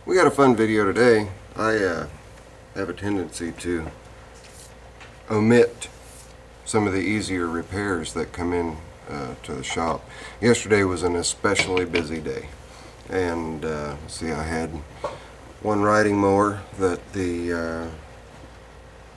We got a fun video today. I have a tendency to omit some of the easier repairs that come in to the shop. Yesterday was an especially busy day, and see, I had one riding mower that the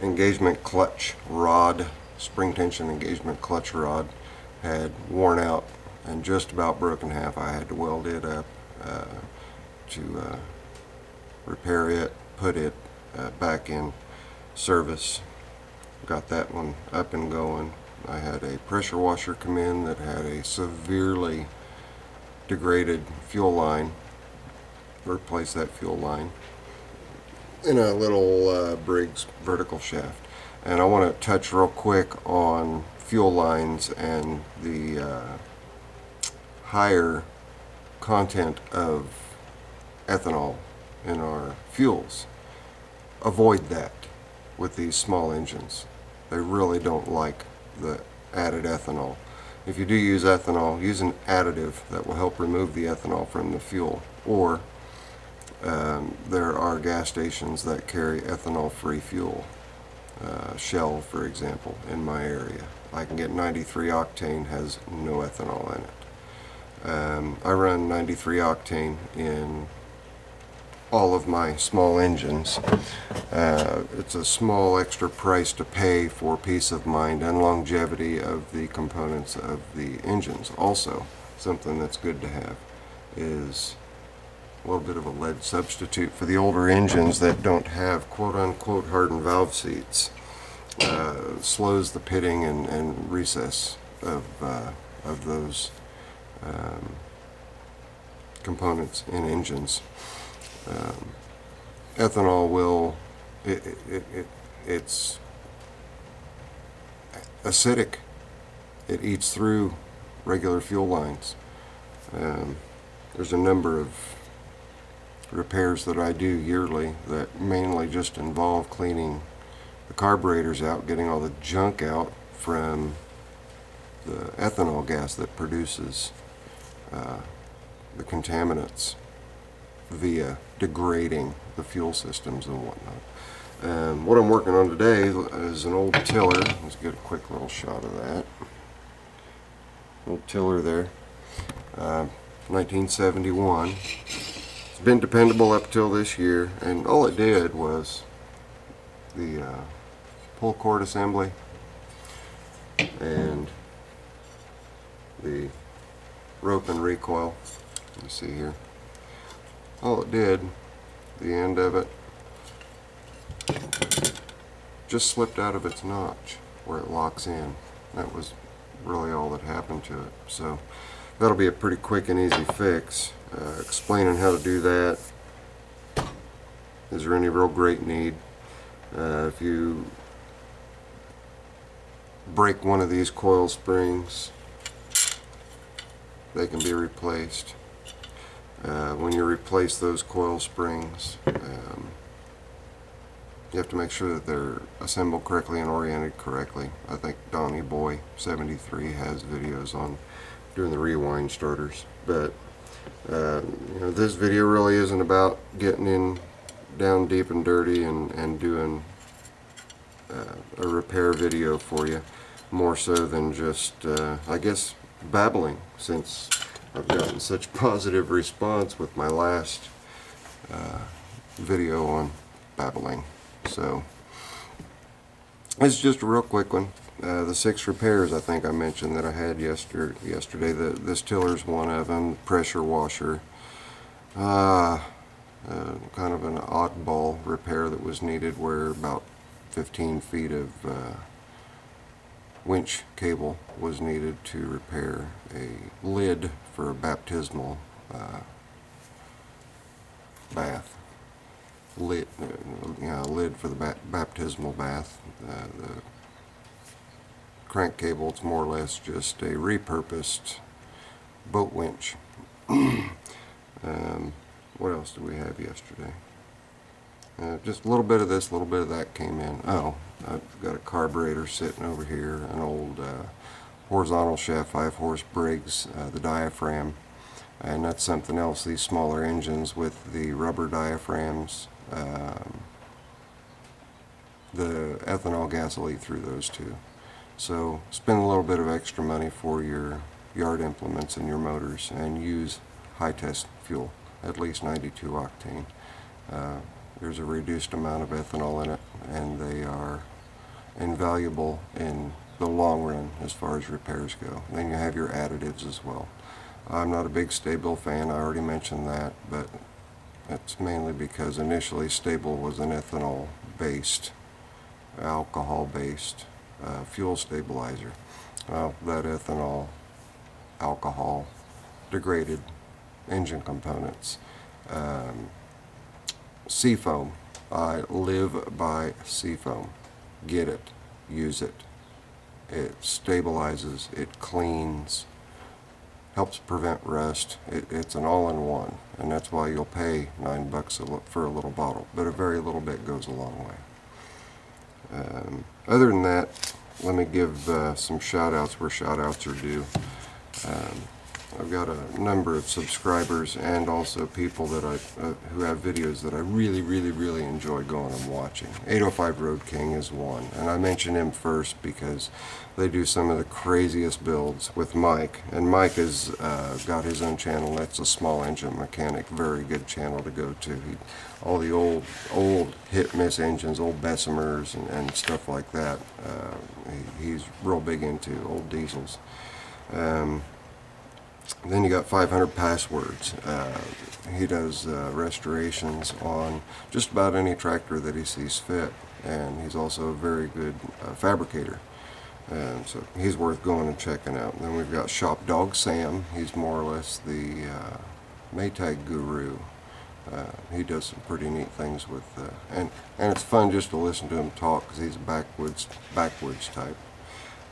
engagement clutch rod, spring tension engagement clutch rod, had worn out and just about broken in half. I had to weld it up to repair it, put it back in service. Got that one up and going. I had a pressure washer come in that had a severely degraded fuel line. Replace that fuel line in a little Briggs vertical shaft. And I want to touch real quick on fuel lines and the higher content of ethanol in our fuels. Avoid that with these small engines. They really don't like the added ethanol. If you do use ethanol, use an additive that will help remove the ethanol from the fuel, or there are gas stations that carry ethanol-free fuel. Shell, for example, in my area. I can get 93 octane, has no ethanol in it. I run 93 octane in all of my small engines. It's a small extra price to pay for peace of mind and longevity of the components of the engines. Also, something that's good to have is a little bit of a lead substitute for the older engines that don't have quote-unquote hardened valve seats. Slows the pitting and recess of those components in engines. Ethanol will, it's acidic. It eats through regular fuel lines. There's a number of repairs that I do yearly that mainly just involve cleaning the carburetors out, getting all the junk out from the ethanol gas that produces the contaminants via degrading the fuel systems and whatnot. What I'm working on today is an old tiller. Let's get a quick little shot of that. Old tiller there, 1971. It's been dependable up till this year, and all it did was the pull cord assembly and the rope and recoil. Let me see here. All it did, the end of it just slipped out of its notch where it locks in. That was really all that happened to it. So that'll be a pretty quick and easy fix. Explaining how to do that. Is there any real great need? If you break one of these coil springs, they can be replaced. When you replace those coil springs, you have to make sure that they're assembled correctly and oriented correctly. I think Donnie Boy 73 has videos on doing the rewind starters. But you know, this video really isn't about getting in down deep and dirty and doing a repair video for you, more so than just I guess babbling, since I've gotten such positive response with my last video on babbling. So it's just a real quick one. The 6 repairs I think I mentioned that I had yesterday. This tiller's one of them. Pressure washer. Kind of an oddball repair that was needed, where about 15 feet of winch cable was needed to repair a lid for a baptismal bath. Lid for the baptismal bath. The crank cable, it's more or less just a repurposed boat winch. What else did we have yesterday? Just a little bit of this, a little bit of that came in. Oh, I've got a carburetor sitting over here, an old horizontal shaft 5-horse Briggs. The diaphragm And that's something else, these smaller engines with the rubber diaphragms, the ethanol gas will eat through those too. So spend a little bit of extra money for your yard implements and your motors, and use high test fuel, at least 92 octane. There's a reduced amount of ethanol in it, and they are invaluable in the long run as far as repairs go. And then you have your additives as well. I'm not a big Stable fan, I already mentioned that, but that's mainly because initially Stable was an ethanol based, alcohol based fuel stabilizer. Well, that ethanol, alcohol degraded engine components. Seafoam, I live by seafoam. Get it, use it. It stabilizes, it cleans, helps prevent rust. It's an all-in-one, and that's why you'll pay $9 for a little bottle, but a very little bit goes a long way. Other than that, let me give some shout-outs where shout-outs are due. I've got a number of subscribers and also people that who have videos that I really enjoy going and watching. 805 Road King is one, and I mention him first because they do some of the craziest builds with Mike, and Mike has got his own channel. That's a Small Engine Mechanic, very good channel to go to. All the old hit-miss engines, old Bessemers and stuff like that, he's real big into old diesels. Then you got 500 Passwords. He does restorations on just about any tractor that he sees fit, and he's also a very good fabricator. So he's worth going and checking out. And then we've got Shop Dog Sam. He's more or less the Maytag guru. He does some pretty neat things with, and it's fun just to listen to him talk because he's a backwoods type.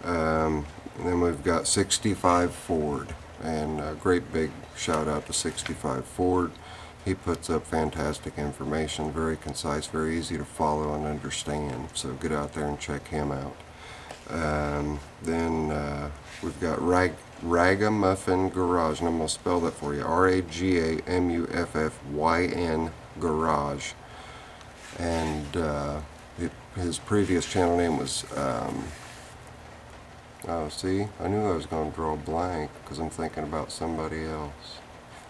And then we've got 65 Ford. And a great big shout out to 65 Ford. He puts up fantastic information, very concise, very easy to follow and understand. So get out there and check him out. Then we've got Ragamuffin Garage, and I'm going to spell that for you. Ragamuffyn Garage. And his previous channel name was oh, see, I knew I was going to draw a blank because I'm thinking about somebody else.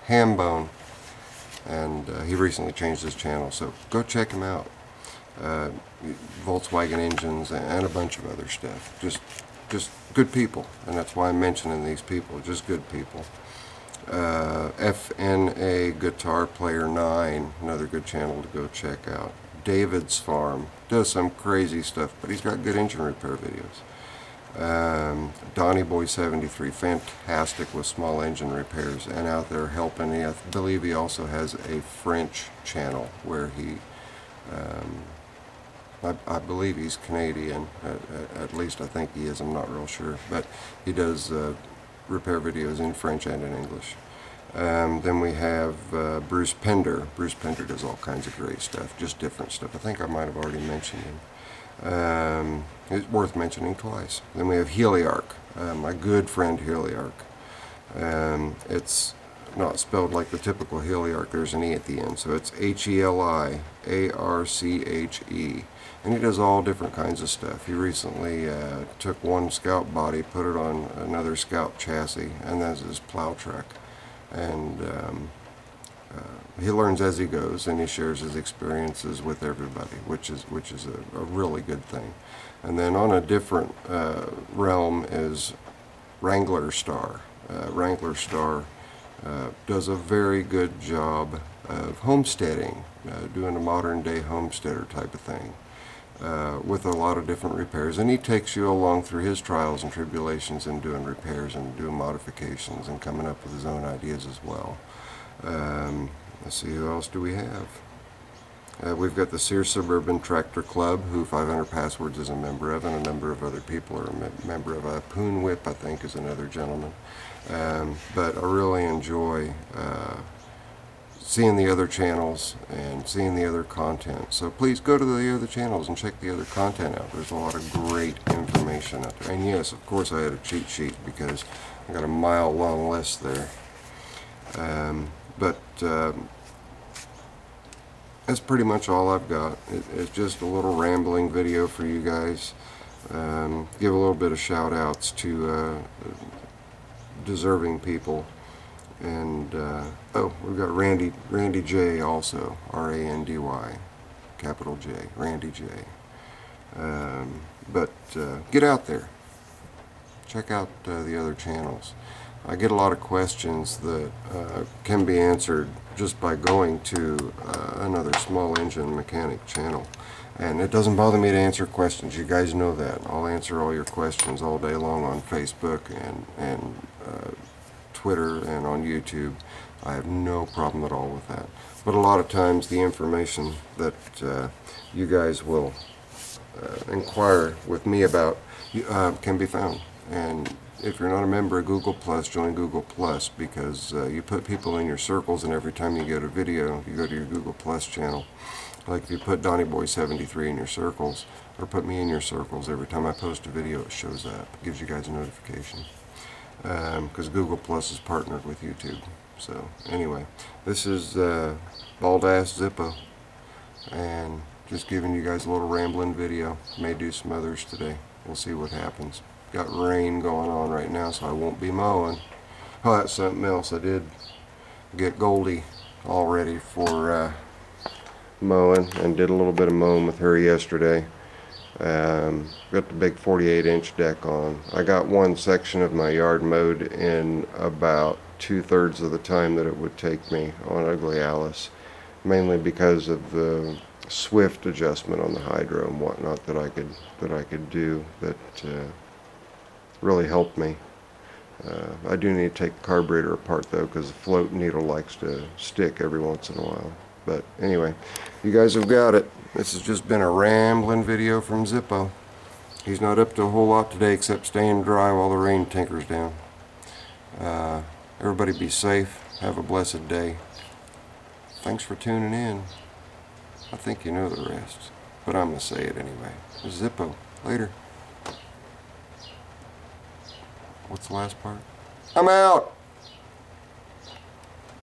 Hambone. And he recently changed his channel, so go check him out. Volkswagen engines and a bunch of other stuff. Just good people, and that's why I'm mentioning these people, just good people. FNA Guitar Player 9, another good channel to go check out. David's Farm, does some crazy stuff, but he's got good engine repair videos. Donnie Boy 73, fantastic with small engine repairs and out there helping. I believe he also has a French channel where he, I believe he's Canadian, at least I think he is, I'm not real sure, but he does repair videos in French and in English. Then we have Bruce Pender. Bruce Pender does all kinds of great stuff, just different stuff. I think I might have already mentioned him. It's worth mentioning twice. Then we have Heliarch, my good friend Heliarch. It's not spelled like the typical Heliarch, there's an E at the end, so it's Heliarche, and he does all different kinds of stuff. He recently took one Scout body, put it on another Scout chassis, and that's his plow truck. And he learns as he goes, and he shares his experiences with everybody, which is a really good thing. And then on a different realm is Wrangler Star. Wrangler Star does a very good job of homesteading, doing a modern day homesteader type of thing, with a lot of different repairs. And he takes you along through his trials and tribulations in doing repairs and doing modifications and coming up with his own ideas as well. Let's see, who else do we have? We've got the Sears Suburban Tractor Club, who 500 Passwords is a member of, and a number of other people are a member of. Poon Whip, I think, is another gentleman. But I really enjoy seeing the other channels and seeing the other content. So please go to the other channels and check the other content out. There's a lot of great information out there. And yes, of course I had a cheat sheet because I got a mile-long list there. But that's pretty much all I've got. It's just a little rambling video for you guys. Give a little bit of shout outs to deserving people. And oh, we've got Randy J also, R-A-N-D-Y, capital J, Randy J. But get out there, check out the other channels. I get a lot of questions that can be answered just by going to another small engine mechanic channel. And it doesn't bother me to answer questions. You guys know that. I'll answer all your questions all day long on Facebook and Twitter and on YouTube. I have no problem at all with that. But a lot of times the information that you guys will inquire with me about can be found. And if you're not a member of Google Plus, join Google Plus, because you put people in your circles, and every time you get a video, you go to your Google Plus channel. Like if you put Donnie Boy 73 in your circles, or put me in your circles, every time I post a video it shows up. It gives you guys a notification. Because Google Plus is partnered with YouTube. So anyway, this is Bald Ass Zippo, and just giving you guys a little rambling video. May do some others today. We'll see what happens. Got rain going on right now, so I won't be mowing. Oh, that's something else. I did get Goldie all ready for mowing, and did a little bit of mowing with her yesterday. Got the big 48-inch deck on. I got one section of my yard mowed in about 2/3 of the time that it would take me on Ugly Alice, mainly because of the swift adjustment on the hydro and whatnot that I could do that really helped me. I do need to take the carburetor apart though, because the float needle likes to stick every once in a while. But anyway, you guys have got it. This has just been a rambling video from Zippo. He's not up to a whole lot today except staying dry while the rain tinkers down. Everybody be safe. Have a blessed day. Thanks for tuning in. I think you know the rest, but I'm going to say it anyway. Zippo. Later. What's the last part? I'm out!